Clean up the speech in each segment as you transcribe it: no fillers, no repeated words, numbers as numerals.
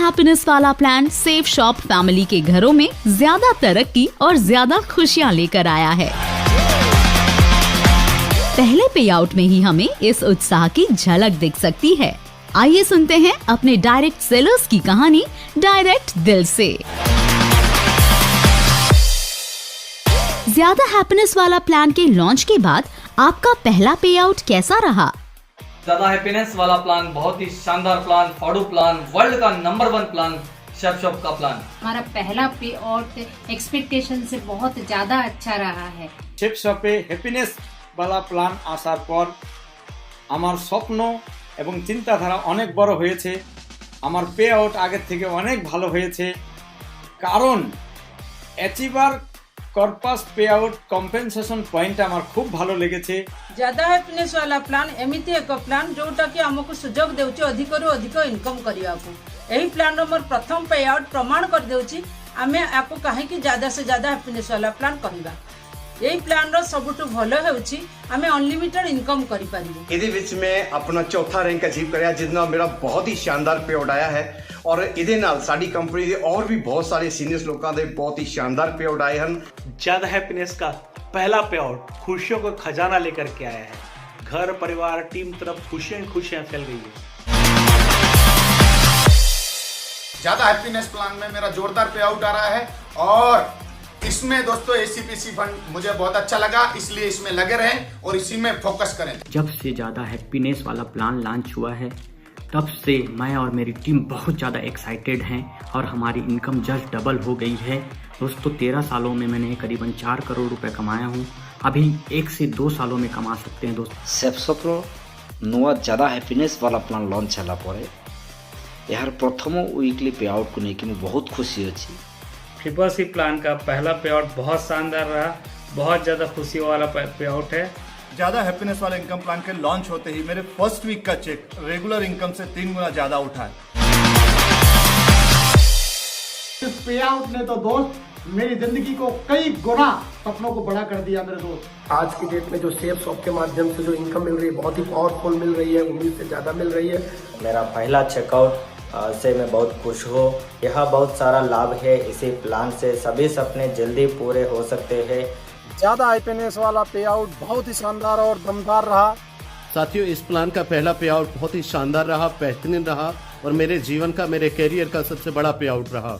Happiness वाला plan safe shop family के घरों में ज्यादा तरक्की और ज्यादा खुशियाँ लेकर आया है। पहले पे आउट में ही हमें इस उत्साह की झलक दिख सकती है। आइए सुनते हैं अपने डायरेक्ट सेलर्स की कहानी डायरेक्ट दिल से। ज्यादा हैप्पीनेस वाला प्लान के लॉन्च के बाद आपका पहला पे आउट कैसा रहा? ज्यादा हैप्पीनेस वाला प्लान बहुत ही शानदार प्लान, फाड़ू प्लान, वर्ल्ड का नंबर 1 प्लान, शेफ शॉप का प्लान। हमारा पहला पे आउट एक्सपेक्टेशन से बहुत ज्यादा अच्छा रहा है। शेफ शॉपे हैप्पीनेस वाला প্ল্যান আসার পর আমার স্বপ্ন এবং চিন্তাধারা অনেক বড় হয়েছে। আমার পে আউট আগের থেকে অনেক ভালো হয়েছে, কারণ achiever corpus pay out compensation point আমার খুব ভালো লেগেছে। ज्यादा हैप्पीनेस वाला प्लान एमिति एक प्लान जोटा कि हमको सुजोग देउची अधिकरू अधिक इनकम करियाको। एही प्लान रो मोर प्रथम पे आउट प्रमाण कर देउची आमे आपको काहे कि ज्यादा से ज्यादा हैप्पीनेस वाला प्लान कहिबा। यही प्लान रो सबुठु भलो हेउची हमें अनलिमिटेड इनकम करि पारिबो। इदे विच में अपना चौथा रैंक अचीव करया, जितना मेरा बहुत ही शानदार पे आउट आया है। और इदे नाल साडी कंपनी दे और भी बहुत सारे सीनियर्स लोकां दे बहुत ही शानदार पे आउट आए हन। ज्यादा हैप्पीनेस का पहला पे आउट खुशियों का खजाना लेकर के आया है। घर परिवार टीम तरफ खुशियां फैल गई है। ज्यादा हैप्पीनेस प्लान में मेरा जोरदार पे आउट आ रहा है और इसमें दोस्तों एसीपीसी फंड मुझे बहुत अच्छा लगा, इसलिए इसमें लगे रहें और इसी में फोकस करें। जब से ज़्यादा हैप्पीनेस वाला प्लान लॉन्च हुआ है तब से मैं और मेरी टीम बहुत ज़्यादा एक्साइटेड हैं और हमारी इनकम जस्ट डबल हो गई है। दोस्तों 13 सालों में मैंने करीबन 4 करोड़ रुपए कमाया हूँ। अभी 1 से 2 सालों में कमा सकते हैं दोस्तों। सेफ शॉप्र नुआ ज्यादा हैप्पीनेस वाला प्लान लॉन्च होला परे यार प्रथम वीकली पे आउट को लेकिन मैं बहुत खुशी अच्छी। फिबोनाची प्लान का पहला पे आउट बहुत शानदार रहा, बहुत ज़्यादा खुशी वाला पे आउट है। ज़्यादा हैप्पीनेस वाले इनकम प्लान के लॉन्च होते ही मेरे फर्स्ट वीक का चेक रेगुलर इनकम से 3 गुना ज़्यादा उठा है। इस पे आउट ने तो दोस्त मेरी जिंदगी को कई गुना सपनों को बड़ा कर दिया मेरे दोस्त। आज की डेट में जो सेफ शॉप के माध्यम से जो इनकम मिल रही है बहुत ही पावरफुल मिल रही है, उम्मीद से ज़्यादा मिल रही है। मेरा पहला चेकआउट से मैं बहुत खुश हूँ। यहाँ बहुत सारा लाभ है, इसी प्लान से सभी सपने जल्दी पूरे हो सकते हैं। ज़्यादा हैप्पीनेस वाला पे आउट बहुत ही शानदार और दमदार रहा। साथियों इस प्लान का पहला पे आउट बहुत ही शानदार रहा, बेहतरीन रहा और मेरे जीवन का, मेरे कैरियर का सबसे बड़ा पे आउट रहा।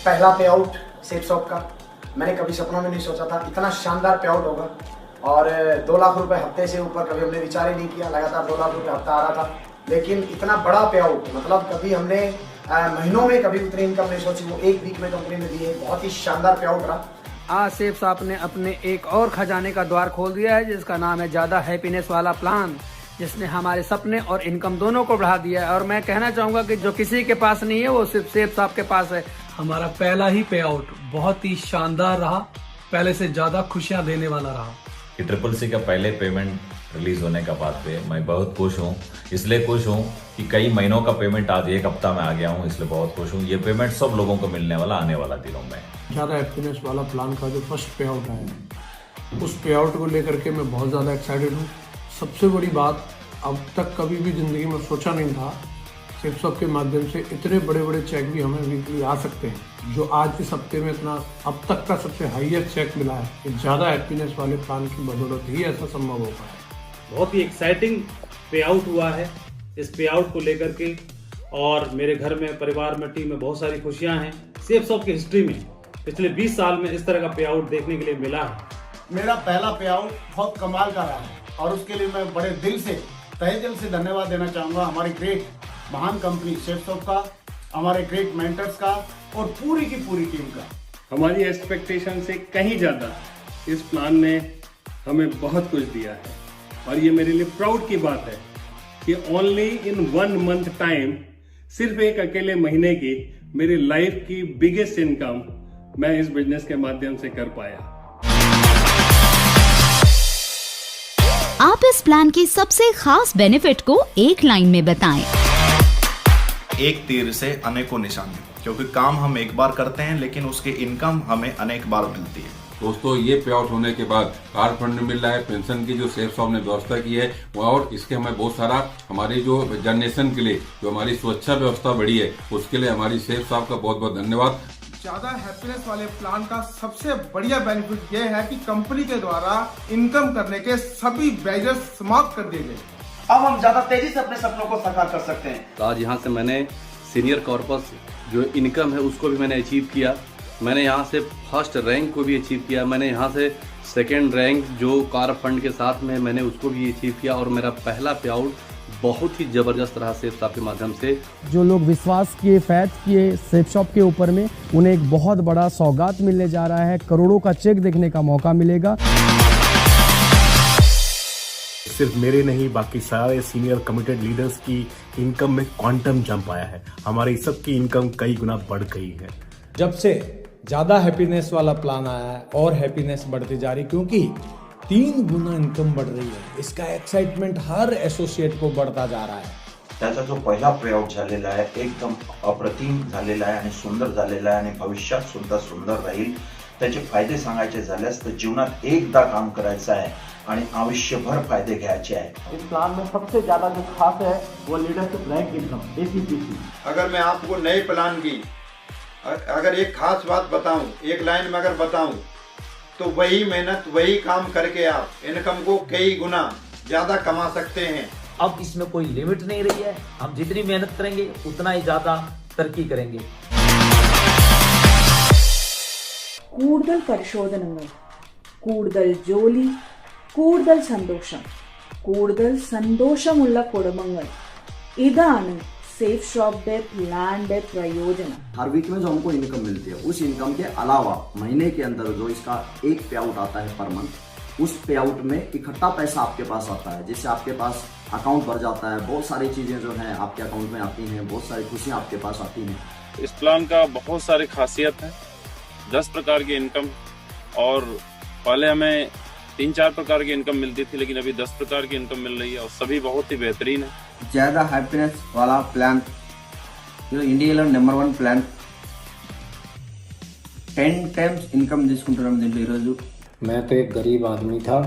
पहला पे आउट सेफ शॉप का मैंने कभी सपनों में नहीं सोचा था इतना शानदार पे आउट होगा। और 2 लाख रुपए हफ्ते से ऊपर कभी हमने विचार ही नहीं किया। लगातार 2 लाख रुपए हफ्ता आ रहा था, लेकिन इतना बड़ा पे आउट मतलब कभी हमने महीनों में कभी उतनी इनकम नहीं सोची, वो 1 वीक में कंपनी ने दी है। बहुत ही शानदार पे आउट रहा। आज सेफ शॉप ने अपने एक और खजाने का द्वार खोल दिया है जिसका नाम है ज्यादा हैप्पीनेस वाला प्लान, जिसने हमारे सपने और इनकम दोनों को बढ़ा दिया है। और मैं कहना चाहूँगा कि जो किसी के पास नहीं है वो सिर्फ सेफ शॉप के पास है। हमारा पहला ही पे आउट बहुत ही शानदार रहा, पहले से ज्यादा खुशियाँ देने वाला रहा। ट्रिपल सी का पहले पेमेंट रिलीज होने का बाद पे मैं बहुत खुश हूँ। इसलिए खुश हूँ कि कई महीनों का पेमेंट आज 1 हफ्ता में आ गया हूँ, इसलिए बहुत खुश हूँ। ये पेमेंट सब लोगों को मिलने वाला आने वाला दिनों में। ज़्यादा हैप्पीनेस वाला प्लान का जो फर्स्ट पे आउट है उस पे आउट को लेकर के मैं बहुत ज़्यादा एक्साइटेड हूँ। सबसे बड़ी बात, अब तक कभी भी ज़िंदगी में सोचा नहीं था सेफ शॉप के माध्यम से इतने बड़े बड़े चेक भी हमें वीकली आ सकते हैं। जो आज इस हफ्ते में इतना अब तक का सबसे हाईएस्ट चेक मिला है कि ज़्यादा हैप्पीनेस वाले प्लान की बदौलत ही ऐसा संभव हो पाया। बहुत ही एक्साइटिंग पे आउट हुआ है। इस पे आउट को लेकर के और मेरे घर में, परिवार में, टीम में बहुत सारी खुशियां हैं। सेफ शॉप की हिस्ट्री में पिछले 20 साल में इस तरह का पे आउट देखने के लिए मिला है। मेरा पहला पे आउट बहुत कमाल का रहा है और उसके लिए मैं बड़े दिल से, तहे दिल से धन्यवाद देना चाहूँगा हमारी ग्रेट महान कंपनी सेफ शॉप का, हमारे ग्रेट मेंटर्स का और पूरी की पूरी टीम का। हमारी एक्सपेक्टेशन से कहीं ज़्यादा इस प्लान ने हमें बहुत कुछ दिया है और ये मेरे लिए प्राउड की बात है कि ओनली इन 1 मंथ टाइम, सिर्फ एक अकेले महीने की मेरी लाइफ की बिगेस्ट इनकम मैं इस बिजनेस के माध्यम से कर पाया। आप इस प्लान की सबसे खास बेनिफिट को एक लाइन में बताएं। एक तीर से अनेकों निशाने, क्योंकि काम हम एक बार करते हैं लेकिन उसकी इनकम हमें अनेक बार मिलती है। दोस्तों ये पे आउट होने के बाद कार फंड मिल रहा है, पेंशन की जो सेफ शॉप ने व्यवस्था की है, और इसके हमें बहुत सारा हमारी जो जनरेशन के लिए जो हमारी सुरक्षा व्यवस्था बढ़ी है, उसके लिए हमारी सेफ शॉप का बहुत बहुत धन्यवाद। ज्यादा हैप्पीनेस वाले प्लान का सबसे बढ़िया बेनिफिट ये है कि कंपनी के द्वारा इनकम करने के सभी बैरियर्स समाप्त कर दिए गए। अब हम ज्यादा तेजी से अपने सपनों को साकार कर सकते हैं। आज यहाँ से मैंने सीनियर कॉर्पस जो इनकम है उसको भी मैंने अचीव किया। मैंने यहाँ से फर्स्ट रैंक को भी अचीव किया। मैंने यहाँ से सेकंड रैंक जो कार फंड के साथ में मैंने उसको भी अचीव किया। और मेरा पहला पे आउट बहुत ही ज़बरदस्त रहा सेफ शॉप के माध्यम से। जो लोग विश्वास किए, फैथ किए सेफ शॉप के ऊपर में, उन्हें एक बहुत बड़ा सौगात मिलने जा रहा है। करोड़ों का चेक देखने का मौका मिलेगा। सिर्फ मेरे नहीं, बाकी सारे सीनियर कमिटेड लीडर्स की इनकम में क्वांटम जंप आया है। हमारी सबकी इनकम कई गुना बढ़ गई है। जब से ज़्यादा हैप्पीनेस वाला प्लान आया है और हैप्पीनेस बढ़ती जा रही, क्योंकि 3 गुना इनकम बढ़ रही है। इसका एक्साइटमेंट हर एसोसिएट को बढ़ता जा रहा है। त्याचा जो पहिला पेआउट झालेला आहे एकदम अप्रतिम झालेला आहे आणि सुंदर झालेला आहे आणि भविष्यात सुद्धा सुंदर राहील। त्याचे फायदे सांगायचे झाल्यास तर जीवनात एकदा काम करायचं आहे आणि आयुष्यभर फायदे घ्यायचे आहेत। इस प्लान में सबसे ज्यादा जो खास है वो लीडरशिप रैंक इनकम ACPC। अगर मैं आपको नए प्लान की अगर एक खास बात बताऊं, एक लाइन में अगर बताऊं, तो वही मेहनत वही काम करके आप इनकम को कई गुना ज्यादा कमा सकते हैं। अब इसमें कोई लिमिट नहीं रही है। हम जितनी मेहनत करेंगे उतना ही ज्यादा तरक्की करेंगे। കൂടുതൽ പരിശോധനകൾ, കൂടുതൽ ജോലി, കൂടുതൽ സന്തോഷം, കൂടുതൽ സന്തോഷമുള്ള കുടുംബങ്ങൾ, ഇതാണ് safe shop day plan day प्रयोजन। हर वीक में जो हमको इनकम मिलती है, उस इनकम के अलावा महीने के अंदर जो इसका एक पे आउट आता है पर मंथ, उस पे आउट में इकट्ठा पैसा आपके पास आता है, जिससे आपके पास अकाउंट भर जाता है। बहुत सारी चीजें जो हैं आपके अकाउंट में आती हैं, बहुत सारी खुशियां आपके पास आती हैं। इस प्लान का बहुत सारी खासियत है। 10 प्रकार की इनकम, और पहले हमें 3-4 प्रकार की इनकम मिलती थी, लेकिन अभी 10 प्रकार की इनकम मिल रही है और सभी बहुत ही बेहतरीन है। ज्यादा हैप्पीनेस वाला प्लान ఇండియాలో నెంబర్ 1 ప్లాన్ 10 टाइम्स इनकम తీసుకుంటున్నాం దీంట్లో ఈరోజు। मैं तो एक गरीब आदमी था,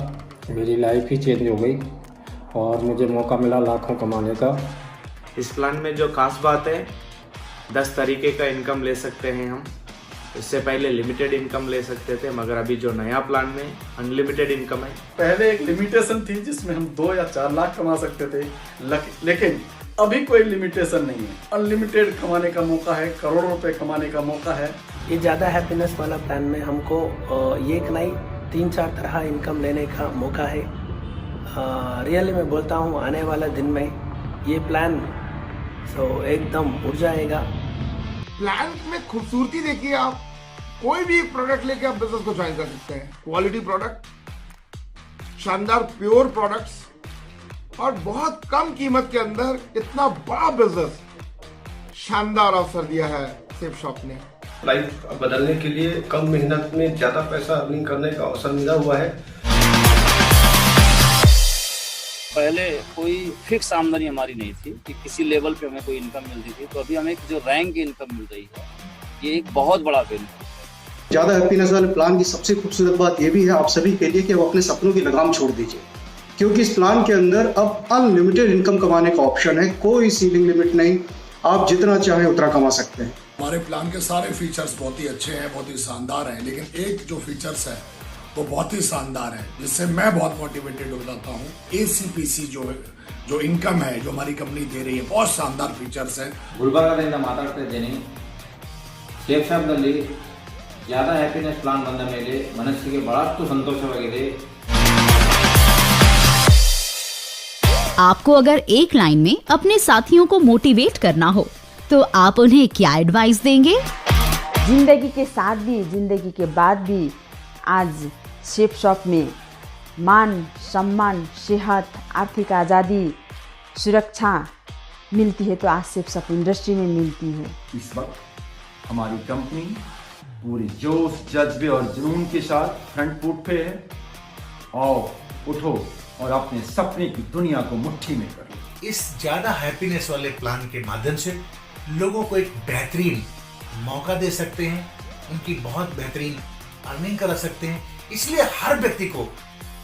मेरी लाइफ ही चेंज हो गई और मुझे मौका मिला लाखों कमाने का। इस प्लान में जो खास बात है, 10 तरीके का इनकम ले सकते हैं हम। इससे पहले लिमिटेड इनकम ले सकते थे, मगर अभी जो नया प्लान में अनलिमिटेड इनकम है। पहले एक लिमिटेशन थी जिसमें हम 2 या 4 लाख कमा सकते थे, लेकिन अभी कोई लिमिटेशन नहीं है। अनलिमिटेड कमाने का मौका है, करोड़ों रुपए कमाने का मौका है। ये ज़्यादा हैप्पीनेस वाला प्लान में हमको एक नहीं 3-4 तरह इनकम लेने का मौका है। रियली मैं बोलता हूँ, आने वाले दिन में ये प्लान एकदम उड़ जाएगा। प्लान में खूबसूरती देखिए, आप कोई भी एक प्रोडक्ट लेके आप बिजनेस को ज्वाइन कर सकते हैं। क्वालिटी प्रोडक्ट, शानदार प्योर प्रोडक्ट्स और बहुत कम कीमत के अंदर इतना बड़ा बिजनेस, शानदार अवसर दिया है सेफ शॉप ने। लाइफ बदलने के लिए कम मेहनत में ज्यादा पैसा अर्निंग करने का अवसर मिला हुआ है। पहले कोई फिक्स आमदनी हमारी नहीं थी कि किसी लेवल पे हमें कोई इनकम मिलती थी, तो अभी हमें जो रैंक की इनकम मिल रही है, ये एक बहुत बड़ा बेनिफिट है। ज्यादा हैप्पीनेस वाले प्लान की सबसे खूबसूरत बात यह भी है आप सभी के लिए कि आप अपने सपनों की लगाम छोड़ दीजिए, क्योंकि इस प्लान के अंदर अब अनलिमिटेड इनकम कमाने का ऑप्शन है। कोई सीलिंग लिमिट नहीं, आप जितना चाहें उतना कमा सकते हैं। हमारे प्लान के सारे फीचर्स बहुत ही अच्छे हैं, बहुत ही शानदार हैं, लेकिन एक जो फीचर्स है वो बहुत ही शानदार है, जिससे मैं बहुत मोटिवेटेड हो जाता हूँ। ACPC जो इनकम है जो हमारी कंपनी दे रही है, बहुत शानदार फीचर्स हैं। ಗುಲ್ಬರ್ಗದಿಂದ ಮಾತಾಡ್ತಾ ಇದ್ದೀನಿ। ಸೇಫ್ ಶಾಪ್ನಲ್ಲಿ ज़्यादा हैप्पीनेस प्लान ಬಂದ ಮೇಲೆ ಮನಸ್ಸಿಗೆ ಬಹಳಷ್ಟು ಸಂತೋಷವಾಗಿದೆ। आपको अगर एक लाइन में अपने साथियों को मोटिवेट करना हो तो आप उन्हें क्या एडवाइस देंगे? जिंदगी के साथ भी जिंदगी के बाद भी आज सेफ शॉप में मान सम्मान, सेहत, आर्थिक आज़ादी, सुरक्षा मिलती है, तो आज सेफ शॉप इंडस्ट्री में मिलती है। इस वक्त हमारी कंपनी पूरी जोश, जज्बे और जुनून के साथ फ्रंट फुट पे है। आओ उठो और अपने सपने की दुनिया को मुट्ठी में करो। इस ज्यादा हैप्पीनेस वाले प्लान के माध्यम से लोगों को एक बेहतरीन मौका दे सकते हैं, उनकी बहुत बेहतरीन अर्निंग करा सकते हैं। इसलिए हर व्यक्ति को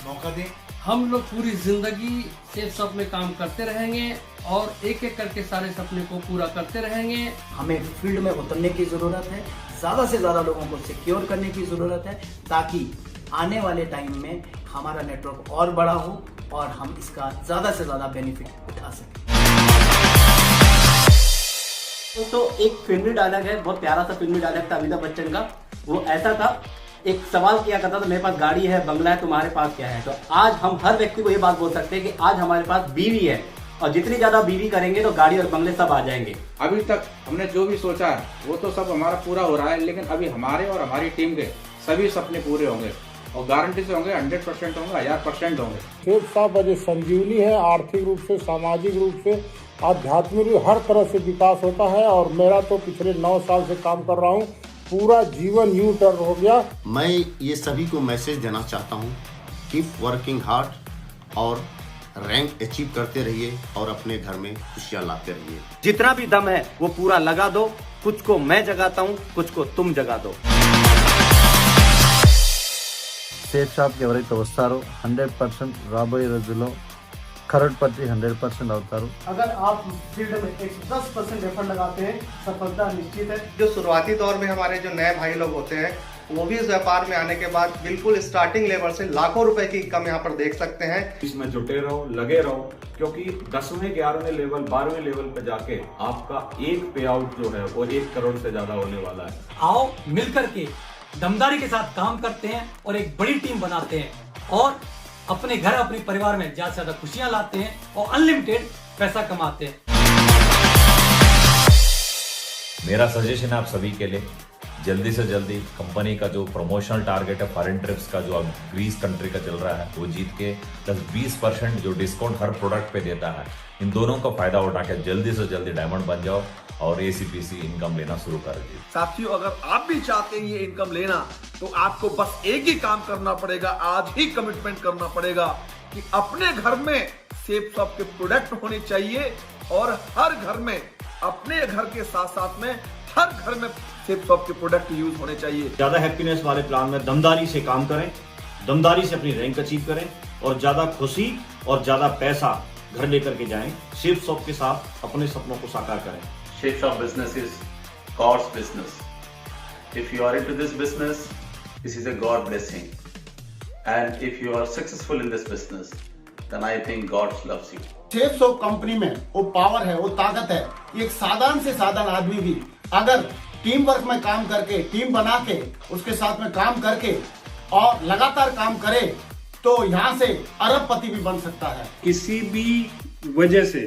मौका दें। हम लोग पूरी जिंदगी सेफ शॉप में काम करते रहेंगे और एक एक करके सारे सपने को पूरा करते रहेंगे। हमें फील्ड में उतरने की ज़रूरत है, ज़्यादा से ज़्यादा लोगों को सिक्योर करने की ज़रूरत है, ताकि आने वाले टाइम में हमारा नेटवर्क और बड़ा हो और हम इसका ज़्यादा से ज़्यादा बेनिफिट उठा सकें। तो एक फिल्मी डायलॉग है, बहुत प्यारा सा फिल्मी डायलॉग था अमिताभ बच्चन का। वो ऐसा था, एक सवाल किया करता था, मेरे पास गाड़ी है, बंगला है, तुम्हारे पास क्या है। तो आज हम हर व्यक्ति को ये बात बोल सकते हैं कि आज हमारे पास बीवी है, और जितनी ज्यादा बीवी करेंगे तो गाड़ी और बंगले सब आ जाएंगे। अभी तक हमने जो भी सोचा है वो तो सब हमारा पूरा हो रहा है, लेकिन अभी हमारे और हमारी टीम के सभी सपने पूरे होंगे और गारंटी से होंगे, 100% होंगे, 1000% होंगे। सेफ शॉप अजय संजीवनी है। आर्थिक रूप से, सामाजिक रूप से, आध्यात्मिक रूप, हर तरह से विकास होता है। और मेरा तो पिछले 9 साल से काम कर रहा हूँ, पूरा जीवन यू टर्न हो गया। मैं ये सभी को मैसेज देना चाहता हूँ, कीप वर्किंग हार्ड और रैंक अचीव करते रहिए और अपने घर में खुशियाँ लाते रहिए। जितना भी दम है वो पूरा लगा दो। कुछ को मैं जगाता हूँ, कुछ को तुम जगा दो। సేఫ్ షాప్కి ఎవరైతే వస్తారో 100% రాబోయే రోజుల్లో కరోడ్పతి 100% అవుతారు। अगर आप फील्ड में 110% एफर्ट लगाते हैं, सफलता निश्चित है। जो शुरुआती दौर में हमारे जो नए भाई लोग होते हैं, वो भी इस व्यापार में आने के बाद बिल्कुल स्टार्टिंग लेवल से लाखों रुपए की इनकम यहाँ पर देख सकते हैं। इसमें जुटे रहो, लगे रहो, क्योंकि 10वें 11वें लेवल 12वें लेवल पे जाके आपका एक पे आउट जो है वो 1 करोड़ से ज्यादा होने वाला है। आओ मिलकर के दमदारी के साथ काम करते हैं और एक बड़ी टीम बनाते हैं और अपने घर, अपने परिवार में ज्यादा से ज्यादा खुशियां लाते हैं और अनलिमिटेड पैसा कमाते हैं। मेरा सजेशन है आप सभी के लिए, जल्दी से जल्दी कंपनी का जो प्रमोशनल टारगेट है फॉरेन ट्रिप्स का, जो अब ग्रीस कंट्री का चल रहा है, वो जीत के 10-20% जो डिस्काउंट हर प्रोडक्ट पे देता है, इन दोनों का फायदा उठा के जल्दी से जल्दी डायमंड बन जाओ और ACPC इनकम लेना शुरू कर दीजिए। साथियों, अगर आप भी चाहते हैं ये इनकम लेना, तो आपको बस एक ही काम करना पड़ेगा, आज ही कमिटमेंट करना पड़ेगा कि अपने घर में सेफ शॉप के प्रोडक्ट होने चाहिए और हर घर में, अपने घर के साथ साथ में हर घर में सेफ शॉप के प्रोडक्ट यूज होने चाहिए। ज्यादा हैप्पीनेस वाले प्लान में दमदारी से काम करें, दमदारी से अपनी रैंक अचीव करें और ज्यादा खुशी और ज्यादा पैसा घर लेकर के जाएं। सेफ शॉप के साथ अपने सपनों को साकार करें। Safe Shop business is God's business. If you are into this business, this is a God blessing. And if you are successful in this business, then I think God loves you. Safe shop company में वो power है, वो ताकत है। एक साधारण से साधारण आदमी भी अगर टीम वर्क में काम करके, टीम बना के, उसके साथ में काम करके और लगातार काम करे, तो यहाँ से अरबपति भी बन सकता है। किसी भी वजह से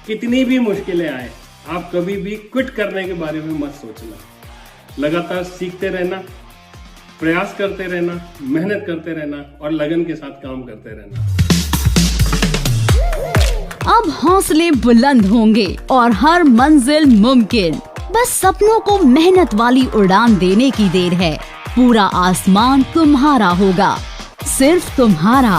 कितनी भी मुश्किलें आए, आप कभी भी क्विट करने के बारे में मत सोचना। लगातार सीखते रहना, प्रयास करते रहना, मेहनत करते रहना और लगन के साथ काम करते रहना। अब हौसले बुलंद होंगे और हर मंजिल मुमकिन। बस सपनों को मेहनत वाली उड़ान देने की देर है। पूरा आसमान तुम्हारा होगा, सिर्फ तुम्हारा।